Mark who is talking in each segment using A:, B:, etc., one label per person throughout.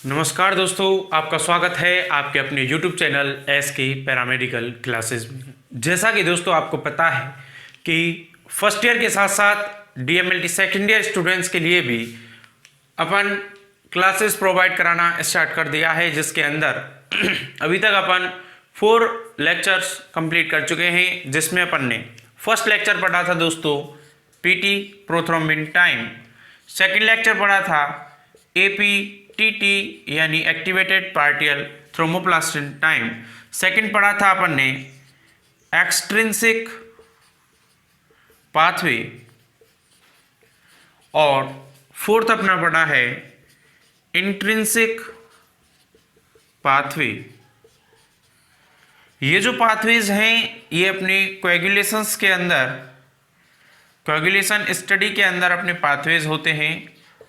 A: नमस्कार दोस्तों, आपका स्वागत है आपके अपने YouTube चैनल एस के पैरामेडिकल क्लासेस में। जैसा कि दोस्तों आपको पता है कि फर्स्ट ईयर के साथ साथ DMLT सेकेंड ईयर स्टूडेंट्स के लिए भी अपन क्लासेस प्रोवाइड कराना स्टार्ट कर दिया है, जिसके अंदर अभी तक अपन 4 लेक्चर्स कंप्लीट कर चुके हैं, जिसमें अपन ने फर्स्ट लेक्चर पढ़ा था दोस्तों PT prothrombin time, second lecture पढ़ा था APTT यानी activated partial thromboplastin time, second पढ़ा था अपन ने एक्सट्रिंसिक पाथवे और फोर्थ अपना पढ़ा है इंट्रिंसिक पाथवे। ये जो पाथवेज हैं ये अपने कोएगुलेशंस के अंदर, कोएगुलेशन स्टडी के अंदर अपने पाथवेज होते हैं,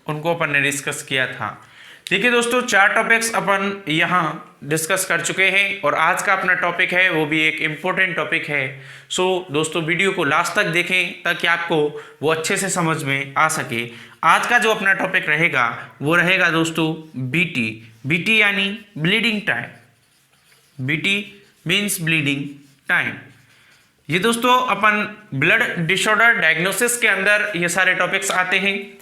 A: उनको अपन ने डिस्कस किया था। देखिए दोस्तों, 4 टॉपिक्स अपन यहाँ डिस्कस कर चुके हैं और आज का अपना टॉपिक है वो भी एक इम्पोर्टेंट टॉपिक है। सो दोस्तों वीडियो को लास्ट तक देखें ताकि आपको वो अच्छे से समझ में आ सके। आज का जो अपना टॉपिक रहेगा वो रहेगा दोस्तों BT यानी bleeding time. BT means bleeding time. ये दोस्तों अपन ब्लड डिसऑर्डर डायग्नोसिस के अंदर ये सारे टॉपिक्स आते हैं।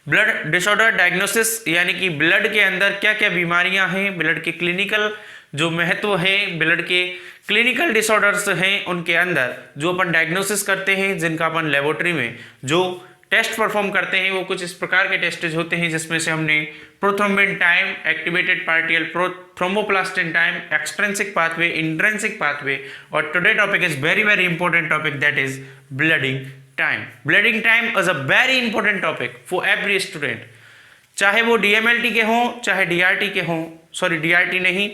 A: ब्लड डिसऑर्डर डायग्नोसिस यानी कि ब्लड के अंदर क्या क्या बीमारियां हैं, ब्लड के क्लिनिकल जो महत्व है, ब्लड के क्लिनिकल डिसऑर्डर्स हैं, उनके अंदर जो अपन डायग्नोसिस करते हैं, जिनका अपन लेबोरेटरी में जो टेस्ट परफॉर्म करते हैं वो कुछ इस प्रकार के टेस्टेज होते हैं, जिसमें से हमने prothrombin time, activated partial thromboplastin time, extrinsic pathway, intrinsic pathway, और today topic is very very important topic, that is bleeding time. Bleeding time is a very important topic for every student, चाहे वो DMLT के हों चाहे DRT के हों, sorry DRT नहीं,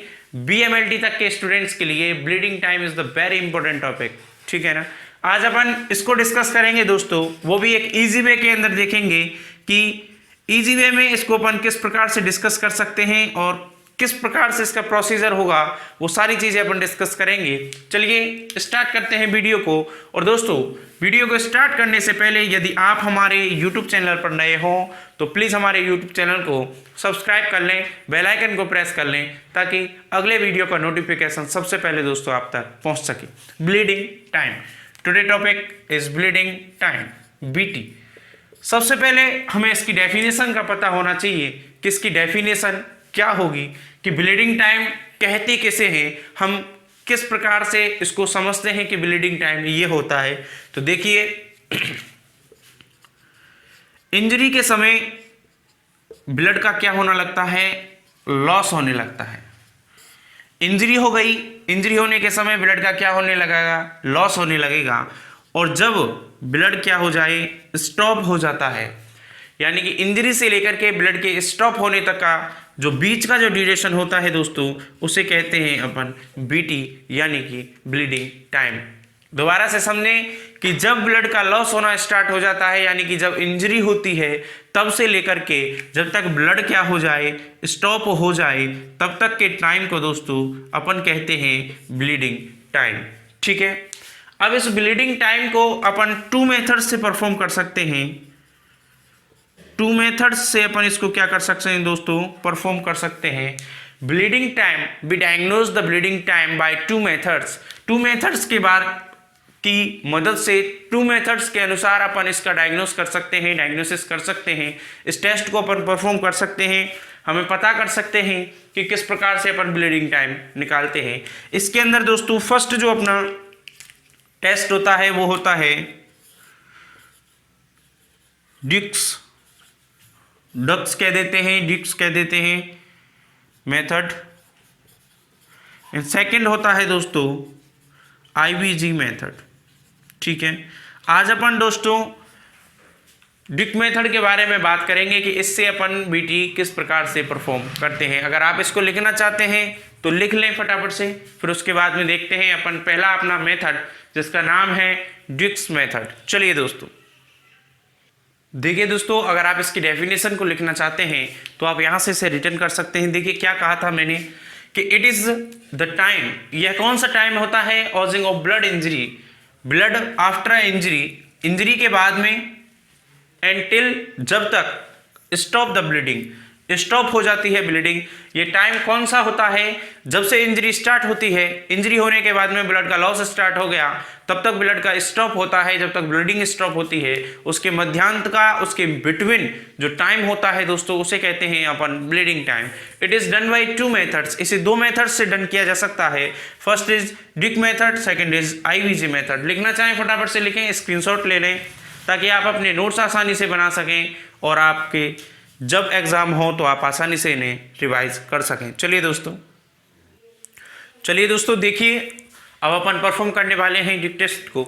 A: BMLT तक के स्टूडेंट्स के लिए bleeding time is the very important topic. ठीक है ना। आज अपन इसको डिस्कस करेंगे दोस्तों, वो भी एक इजी वे के अंदर देखेंगे कि इजी वे में इसको अपन किस प्रकार से डिस्कस कर सकते हैं और किस प्रकार से इसका प्रोसीजर होगा, वो सारी चीजें अपन डिस्कस करेंगे। चलिए स्टार्ट करते हैं वीडियो को। और दोस्तों वीडियो को स्टार्ट करने से पहले यदि आप हमारे YouTube चैनल पर नए हो तो प्लीज़ हमारे YouTube चैनल को सब्सक्राइब कर लें, बेल आइकन को प्रेस कर लें ताकि अगले वीडियो का नोटिफिकेशन सबसे पहले दोस्तों आप तक पहुंच सके। Bleeding time, today topic is bleeding time BT। सबसे पहले हमें इसकी डेफिनेशन का पता होना चाहिए कि इसकी डेफिनेशन क्या होगी, कि ब्लीडिंग टाइम कहते किसे हैं, हम किस प्रकार से इसको समझते हैं कि ब्लीडिंग टाइम ये होता है। तो देखिए, इंजरी के समय ब्लड का क्या होने लगता है, लॉस होने लगता है। इंजरी हो गई, इंजरी होने के समय ब्लड का क्या होने लगेगा, लॉस होने लगेगा। और जब ब्लड क्या हो जाए, स्टॉप हो जाता है, यानी कि इंजरी से लेकर के ब्लड के स्टॉप होने तक का जो बीच का जो ड्यूरेशन होता है दोस्तों, उसे कहते हैं अपन BT यानी कि ब्लीडिंग टाइम। दोबारा से समझें कि जब ब्लड का लॉस होना स्टार्ट हो जाता है, यानी कि जब इंजरी होती है, तब से लेकर के जब तक ब्लड क्या हो जाए, स्टॉप हो जाए, तब तक के टाइम को दोस्तों अपन कहते हैं ब्लीडिंग टाइम। ठीक है। अब इस ब्लीडिंग टाइम को अपन 2 मेथड से परफॉर्म कर सकते हैं। 2 मेथड्स से अपन इसको क्या कर सकते हैं दोस्तों, परफॉर्म कर सकते हैं। Bleeding time, we diagnose the bleeding time by 2 methods. 2 methods के बाद की मदद से, 2 मेथड्स के अनुसार अपन इसका डायग्नोस कर सकते हैं, डायग्नोसिस कर सकते हैं। इस टेस्ट को अपन परफॉर्म कर सकते हैं, हमें पता कर सकते हैं कि किस प्रकार से अपन ब्लीडिंग टाइम निकालते हैं। इसके अंदर दोस्तों फर्स्ट जो अपना टेस्ट होता है वो होता है डक्स कह देते हैं, डिक्स कह देते हैं मेथड। सेकंड होता है दोस्तों IVG मेथड। ठीक है। आज अपन दोस्तों डिक मेथड के बारे में बात करेंगे कि इससे अपन BT किस प्रकार से परफॉर्म करते हैं। अगर आप इसको लिखना चाहते हैं तो लिख लें फटाफट से, फिर उसके बाद में देखते हैं अपन पहला अपना मेथड जिसका नाम है डिक्स मेथड। चलिए दोस्तों देखिए दोस्तों, अगर आप इसकी डेफिनेशन को लिखना चाहते हैं तो आप यहां से इसे रिटर्न कर सकते हैं। देखिए क्या कहा था मैंने कि इट इज द टाइम, यह कौन सा टाइम होता है, oozing of blood injury, blood after injury, injury के बाद में, एंड टिल जब तक स्टॉप द ब्लीडिंग, स्टॉप हो जाती है ब्लीडिंग। ये टाइम कौन सा होता है? जब से इंजरी स्टार्ट होती है, इंजरी होने के बाद में ब्लड का लॉस स्टार्ट हो गया, तब तक ब्लड का स्टॉप होता है, जब तक ब्लीडिंग स्टॉप होती है। उसके मध्यांत का, उसके बिटवीन जो टाइम होता है दोस्तों, उसे कहते हैं अपन bleeding time. It is done by 2 methods. इसे 2 मेथड से डन किया जा सकता है। First is Duke method, second is IVG method. लिखना चाहें फटाफट से लिखें, स्क्रीनशॉट ले लें ताकि आप अपने नोट्स आसानी से बना सकें और आपके जब एग्जाम हो तो आप आसानी से इन्हें रिवाइज कर सकें। चलिए दोस्तों देखिए, अब अपन परफॉर्म करने वाले हैं डिक टेस्ट को।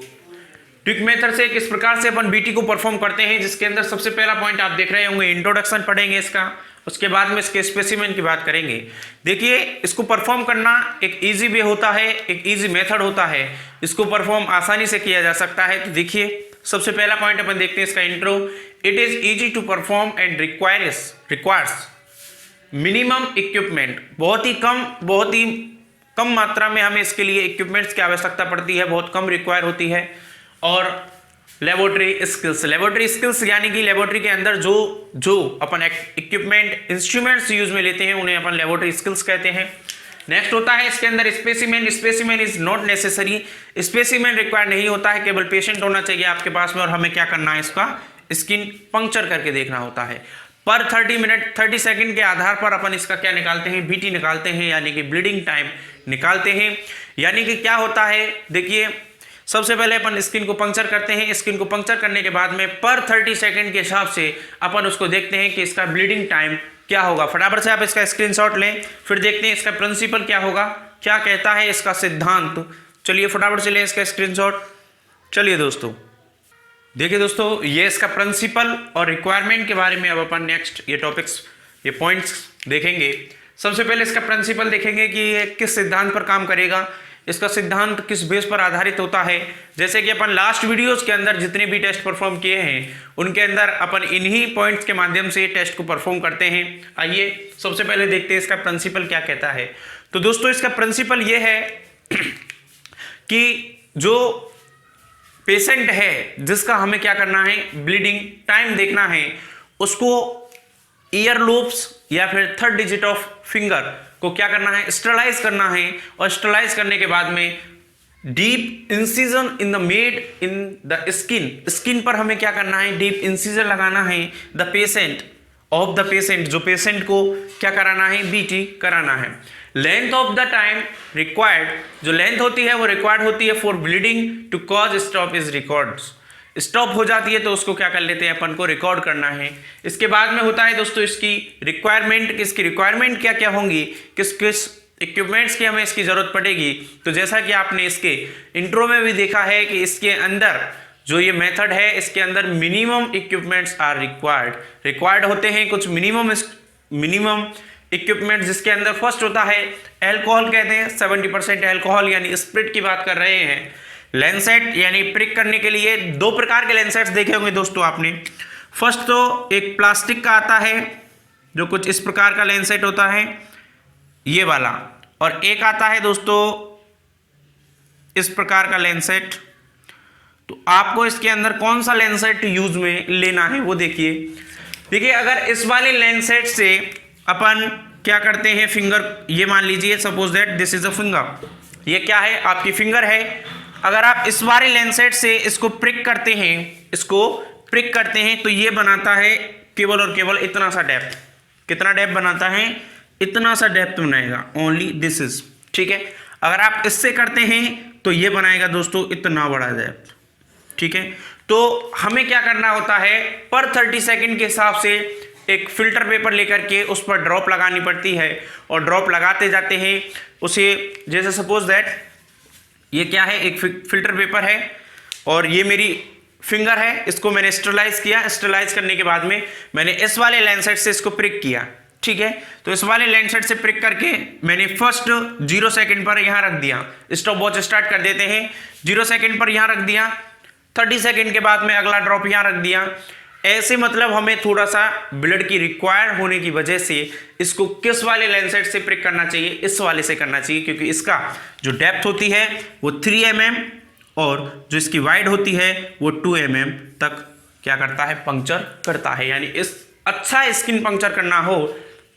A: डिक मेथड से किस प्रकार से अपन BT को परफॉर्म करते हैं, जिसके अंदर सबसे पहला पॉइंट आप देख रहे होंगे, इंट्रोडक्शन पढ़ेंगे इसका, उसके बाद में इसके स्पेसिमेन की बात करेंगे। देखिए, इसको परफॉर्म करना एक इजी वे होता है, एक इजी मेथड होता है, इसको परफॉर्म आसानी से किया जा सकता है। तो देखिए, सबसे पहला पॉइंट अपन देखते हैं इसका intro. It is easy to perform and requires minimum equipment. बहुत ही कम मात्रा में हमें इसके लिए इक्विपमेंट्स की आवश्यकता पड़ती है, बहुत कम रिक्वायर होती है। और लेबोरेटरी स्किल्स यानी कि लेबोरेटरी के अंदर जो अपन इक्विपमेंट इंस्ट्रूमेंट्स यूज में लेते हैं उन्हें अपन लेबोरेटरी स्किल्स कहते हैं। नेक्स्ट होता है इसके अंदर specimen is not necessary. Specimen require नहीं होता है, केवल पेशेंट होना चाहिए आपके पास में, और हमें क्या करना है, इसका स्किन पंक्चर करके देखना होता है। पर 30 सेकंड के आधार पर अपन इसका क्या निकालते हैं, BT निकालते हैं, यानी कि ब्लीडिंग टाइम निकालते हैं। यानी कि क्या होता है, देखिए, सबसे पहले अपन स्किन को पंक्चर करते हैं। स्किन को पंक्चर करने के बाद में पर 30 सेकंड के हिसाब से अपन उसको देखते हैं कि इसका ब्लीडिंग टाइम क्या होगा। फटाफट से आप इसका स्क्रीनशॉट लें, फिर देखते हैं इसका प्रिंसिपल क्या होगा, क्या कहता है इसका सिद्धांत। चलिए फटाफट से लें इसका स्क्रीनशॉट। चलिए दोस्तों, देखिए दोस्तों, ये इसका प्रिंसिपल और रिक्वायरमेंट के बारे में अब अपन नेक्स्ट ये पॉइंट्स देखेंगे। सबसे पहले इसका प्रिंसिपल देखेंगे कि ये किस सिद्धांत पर काम करेगा, इसका सिद्धांत किस बेस पर आधारित होता है। जैसे कि अपन लास्ट वीडियोस के अंदर जितने भी टेस्ट परफॉर्म किए हैं उनके अंदर अपन इन्हीं पॉइंट्स के माध्यम से टेस्ट को परफॉर्म करते हैं। आइए सबसे पहले देखते हैं इसका प्रिंसिपल क्या कहता है। तो दोस्तों, इसका प्रिंसिपल ये है कि जो पेशेंट है जिसका हमें क्या करना है, ब्लीडिंग टाइम देखना है, उसको ईयर लोब्स या फिर 3rd डिजिट ऑफ फिंगर को क्या करना है, स्टरलाइज करना है। और स्टरलाइज करने के बाद में deep incision in the skin पर हमें क्या करना है, डीप इंसिजन लगाना है द पेशेंट जो पेशेंट को क्या कराना है, BT कराना है। Length of the time required, जो लेंथ होती है वो रिक्वायर्ड होती है for bleeding to cause stop is records. Stop हो जाती है तो उसको क्या कर लेते हैं, अपन को रिकॉर्ड करना है। इसके बाद में होता है दोस्तों इसकी रिक्वायरमेंट क्या क्या होंगी, किस किस इक्विपमेंट्स की हमें इसकी जरूरत पड़ेगी। तो जैसा कि आपने इसके इंट्रो में भी देखा है कि इसके अंदर जो ये मेथड है, इसके अंदर मिनिमम इक्विपमेंट्स आर रिक्वायर्ड होते हैं, कुछ मिनिमम इक्विपमेंट, जिसके अंदर फर्स्ट होता है एल्कोहल, कहते हैं 70% एल्कोहल, यानी स्प्रिट की बात कर रहे हैं। लेंसेट यानी प्रिक करने के लिए 2 प्रकार के लेंसेट्स देखे होंगे दोस्तों आपने। फर्स्ट तो एक प्लास्टिक का आता है जो कुछ इस प्रकार का लेंसेट होता है, ये वाला, और एक आता है दोस्तों इस प्रकार का लेंसेट। तो आपको इसके अंदर कौन सा लेंसेट यूज में लेना है वो देखिए। अगर इस वाले लेंसेट से अपन क्या करते हैं, फिंगर, ये मान लीजिए suppose that this is a finger, ये क्या है, आपकी फिंगर है। अगर आप इस वाले लेंसेट से इसको प्रिक करते हैं तो ये बनाता है केवल और केवल इतना सा डेप्थ। कितना डेप्थ बनाता है, इतना सा डेप्थ बनाएगा, ओनली दिस इज, ठीक है। अगर आप इससे करते हैं तो ये बनाएगा दोस्तों इतना बड़ा डेप्थ, ठीक है। तो हमें क्या करना होता है, पर 30 सेकंड के हिसाब से एक फिल्टर पेपर लेकर के उस पर ड्रॉप लगानी पड़ती है, और ड्रॉप लगाते जाते हैं उसे। जैसे सपोज दैट ये क्या है, एक फिल्टर पेपर है और ये मेरी फिंगर है, इसको मैंने स्टरलाइज किया। स्टरलाइज करने के बाद में मैंने इस वाले लेंसेट से इसको प्रिक किया, ठीक है। तो इस वाले लेंसेट से प्रिक करके मैंने फर्स्ट 0 सेकंड पर यहां रख दिया। स्टॉप वॉच स्टार्ट कर देते हैं, 0 सेकंड पर यहां रख दिया। 30 सेकंड के बाद में अगला ड्रॉप यहां रख दिया। ऐसे मतलब हमें थोड़ा सा ब्लड की रिक्वायर होने की वजह से इसको किस वाले लेंसेट से प्रिक करना चाहिए, इस वाले से करना चाहिए, क्योंकि इसका जो डेप्थ होती है वो 3 mm और जो इसकी वाइड होती है वो 2 mm तक क्या करता है, पंक्चर करता है। यानी इस अच्छा स्किन पंक्चर करना हो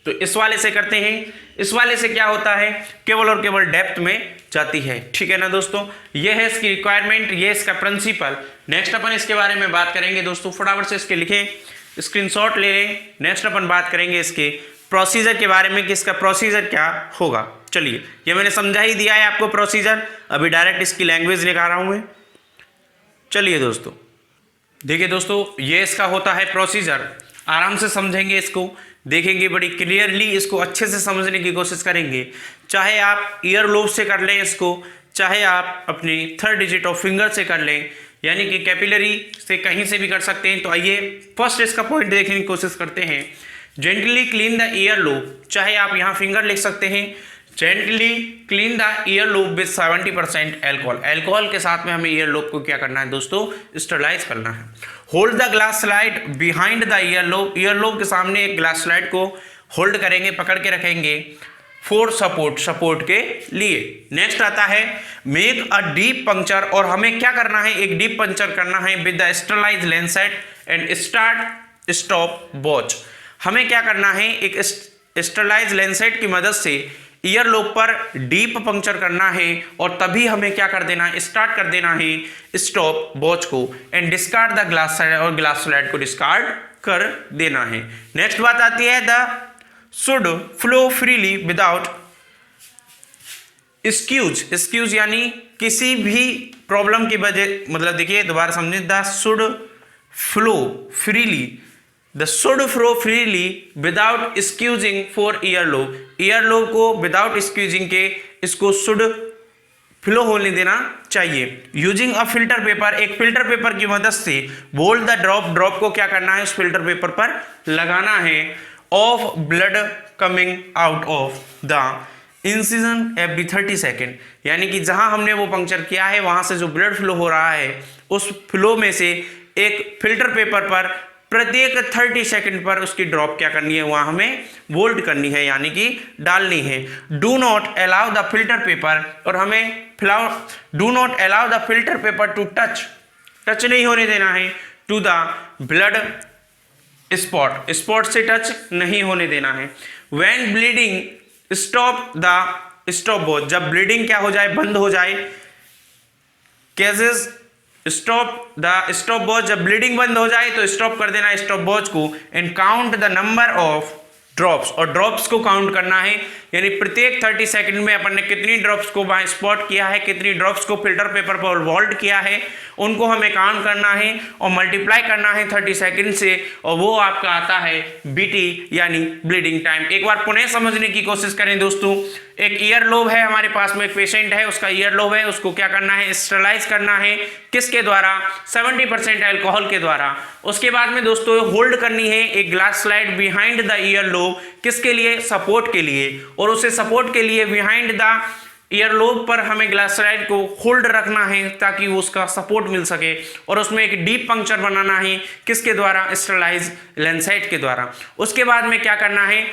A: तो इस वाले से करते हैं, इस वाले से क्या होता है, केवल और केवल डेप्थ में जाती है। ठीक है ना दोस्तों, ये है इसकी रिक्वायरमेंट, ये इसका प्रिंसिपल। नेक्स्ट अपन इसके बारे में बात करेंगे दोस्तों, फटाफट से इसके लिखें, स्क्रीनशॉट ले लें। नेक्स्ट अपन बात करेंगे इसके प्रोसीजर के बारे में कि इसका प्रोसीजर क्या होगा। चलिए, ये मैंने समझा ही दिया है आपको प्रोसीजर, अभी डायरेक्ट इसकी लैंग्वेज लिखा रहा हूं मैं। चलिए दोस्तों, देखिए दोस्तों, ये इसका होता है प्रोसीजर। आराम से समझेंगे इसको, देखेंगे बड़ी क्लियरली, इसको अच्छे से समझने की कोशिश करेंगे। चाहे आप ईयर लोब से कर लें इसको, चाहे आप अपनी थर्ड डिजिट ऑफ फिंगर से कर लें, यानी कि कैपिलरी से कहीं से भी कर सकते हैं। तो आइए फर्स्ट इसका पॉइंट देखने की कोशिश करते हैं। Gently clean the ear lobe, चाहे आप यहाँ फिंगर लिख सकते हैं। Gently clean the ear lobe with 70% alcohol. Alcohol के साथ में हमें ईयर लोब को क्या करना है दोस्तों, स्टरलाइज करना है। Hold the glass slide behind the ear lobe, ear lobe के सामने एक ग्लास स्लाइड को होल्ड करेंगे, पकड़ के रखेंगे फॉर सपोर्ट, सपोर्ट के लिए। नेक्स्ट आता है मेक अ डीप पंक्चर, और हमें क्या करना है, एक डीप पंक्चर करना है with the sterilize lancet and start stopwatch. हमें क्या करना है, एक स्टरलाइज लेंसेट की मदद से ईयर लोब पर डीप पंक्चर करना है, और तभी हमें क्या कर देना है, स्टार्ट कर देना है स्टॉप वॉच को and discard the glass slide, और ग्लास स्लाइड को डिस्कार्ड कर देना है। नेक्स्ट बात आती है the should flow freely without excuse. Excuse यानी किसी भी प्रॉब्लम की वजह, मतलब देखिए दोबारा समझिए, the should flow freely, the should flow freely without excusing for ear lobe. Ear lobe को विदाउट एक्सक्यूजिंग के इसको शुड फ्लो होने देना चाहिए। यूजिंग अ फिल्टर पेपर, एक फिल्टर पेपर की मदद से बोल्ड द ड्रॉप, ड्रॉप को क्या करना है, उस फिल्टर पेपर पर लगाना है। Of blood coming out of the incision every 30 second, यानी कि जहां हमने वो पंक्चर किया है वहां से जो ब्लड फ्लो हो रहा है, उस फ्लो में से एक फिल्टर पेपर पर प्रत्येक 30 सेकंड पर उसकी ड्रॉप क्या करनी है, वहां हमें वोल्ट करनी है, यानी कि डालनी है। Do not allow the filter paper, और हमें do not allow the filter paper to touch, touch नहीं होने देना है to the blood spot, spot से टच नहीं होने देना है। When bleeding stop the stopwatch, जब ब्लीडिंग क्या हो जाए, बंद हो जाए। Cases stop the stopwatch, जब ब्लीडिंग बंद हो जाए तो स्टॉप कर देना स्टॉप वॉच को। And count the number of drops, और ड्रॉप्स को काउंट करना है, यानी प्रत्येक 30 सेकंड में अपन ने कितनी ड्रॉप्स को वहां स्पॉट किया है, कितनी ड्रॉप्स को फिल्टर पेपर पर वोल्ट किया है, उनको हमें काउंट करना है और मल्टीप्लाई करना है 30 सेकंड से, और वो आपका आता है बीटी यानी ब्लीडिंग टाइम। एक बार पुनः समझने की कोशिश करें दोस्तों। एक ईयर लोब है हमारे पास में, एक पेशेंट है, उसका ईयर लोब है, उसको क्या करना है, स्टरलाइज करना है। किसके द्वारा, 70% अल्कोहल के द्वारा। उसके बाद में दोस्तों होल्ड करनी है एक glass slide behind the ear lobe, किसके लिए, सपोर्ट के लिए, और उसे सपोर्ट के लिए बिहाइंड द ईयर लोब पर हमें ग्लास स्लाइड को होल्ड रखना है ताकि उसका सपोर्ट मिल सके, और उसमें एक डीप पंक्चर बनाना है, किसके द्वारा, स्टरलाइज लेंसेट के द्वारा। उसके बाद में क्या करना है,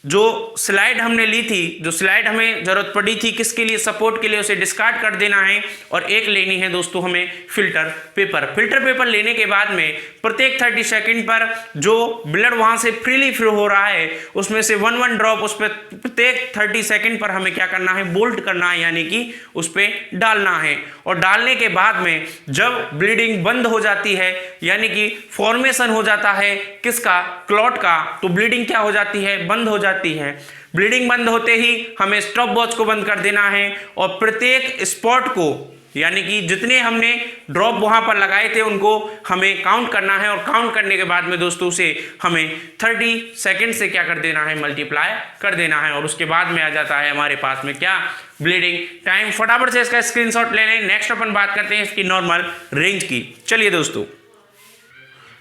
A: जो स्लाइड हमने ली थी, जो स्लाइड हमें जरूरत पड़ी थी किसके लिए, सपोर्ट के लिए, उसे डिस्कार्ड कर देना है, और एक लेनी है दोस्तों हमें फिल्टर पेपर। फिल्टर पेपर लेने के बाद में प्रत्येक 30 सेकंड पर जो ब्लड वहां से फ्रीली फ्लो हो रहा है उसमें से 1 ड्रॉप उस पर प्रत्येक 30 सेकंड पर हमें क्या करना है, बोल्ट करना है, यानी कि उस पर डालना है। और डालने के बाद में जब ब्लीडिंग बंद हो जाती है, यानी कि फॉर्मेशन हो जाता है किसका, क्लॉट का, तो ब्लीडिंग क्या हो जाती है, बंद हो जाती है। ब्लीडिंग बंद होते ही हमें स्टॉप वॉच को बंद कर देना है, और प्रत्येक स्पॉट को, यानी कि जितने हमने ड्रॉप वहां पर लगाए थे उनको हमें काउंट करना है, और काउंट करने के बाद में दोस्तों से हमें 30 सेकंड से क्या कर देना है, मल्टीप्लाई कर देना है, और उसके बाद में आ जाता है हमारे पास में क्या, ब्लीडिंग टाइम। फटाफट से इसका स्क्रीनशॉट ले लें। नेक्स्ट अपन बात करते हैं इसकी नॉर्मल रेंज की। चलिए दोस्तों,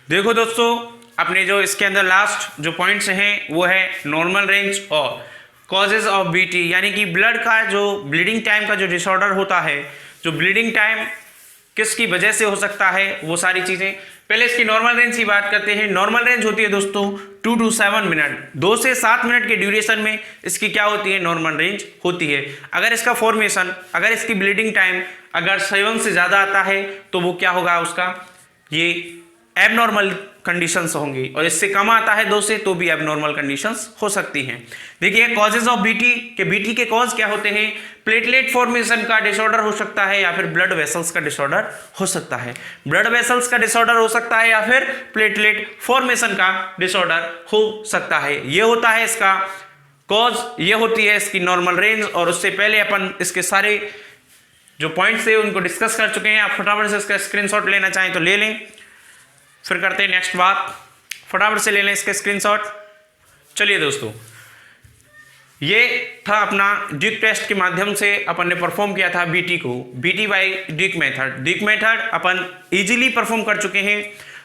A: देखो दोस्तों, अपने जो इसके अंदर लास्ट जो पॉइंट्स हैं वो है नॉर्मल रेंज और कॉजेज ऑफ बीटी, यानी कि ब्लड का जो ब्लीडिंग टाइम का जो डिसऑर्डर होता है, जो ब्लीडिंग टाइम किसकी वजह से हो सकता है, वो सारी चीज़ें। पहले इसकी नॉर्मल रेंज की बात करते हैं। नॉर्मल रेंज होती है दोस्तों 2 to 7 मिनट, 2 से 7 मिनट के ड्यूरेशन में इसकी क्या होती है, नॉर्मल रेंज होती है। अगर इसका फॉर्मेशन, अगर इसकी ब्लीडिंग टाइम अगर 7 से ज़्यादा आता है तो वो क्या होगा, उसका ये एबनॉर्मल कंडीशंस होंगी, और इससे कम आता है 2 से तो भी एबनॉर्मल कंडीशंस हो सकती हैं। देखिए कॉजेज ऑफ बीटी के बीटी के कॉज क्या होते हैं, प्लेटलेट फॉर्मेशन का डिसऑर्डर हो सकता है या फिर ब्लड वेसल्स का डिसऑर्डर हो सकता है। ब्लड वेसल्स का डिसऑर्डर हो सकता है या फिर प्लेटलेट फॉर्मेशन का डिसऑर्डर हो सकता है। ये होता है इसका कॉज, ये होती है इसकी नॉर्मल रेंज। और उससे पहले अपन इसके सारे जो पॉइंट्स थे उनको डिस्कस कर चुके हैं। आप फटाफट से इसका स्क्रीनशॉट लेना चाहें तो ले लें, फिर करते हैं नेक्स्ट बात। फटाफट से ले लें इसका स्क्रीनशॉट। चलिए दोस्तों, ये था अपना ड्यूक टेस्ट के माध्यम से अपन ने परफॉर्म किया था बीटी को, BT by Duke method. Duke method अपन इजीली परफॉर्म कर चुके हैं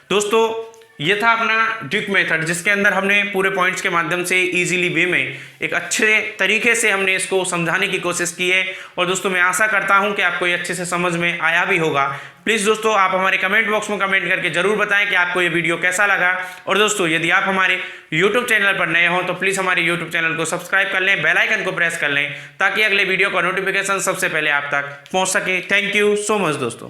A: दोस्तों। ये था अपना ड्यूक मेथड जिसके अंदर हमने पूरे पॉइंट्स के माध्यम से इजीली वे में एक अच्छे तरीके से हमने इसको समझाने की कोशिश की है। और दोस्तों मैं आशा करता हूं कि आपको ये अच्छे से समझ में आया भी होगा। प्लीज़ दोस्तों आप हमारे कमेंट बॉक्स में कमेंट करके जरूर बताएं कि आपको ये वीडियो कैसा लगा। और दोस्तों यदि आप हमारे यूट्यूब चैनल पर नए हों तो प्लीज़ हमारे यूट्यूब चैनल को सब्सक्राइब कर लें, बेल आइकन को प्रेस कर लें ताकि अगले वीडियो का नोटिफिकेशन सबसे पहले आप तक पहुँच सके। थैंक यू सो मच दोस्तों।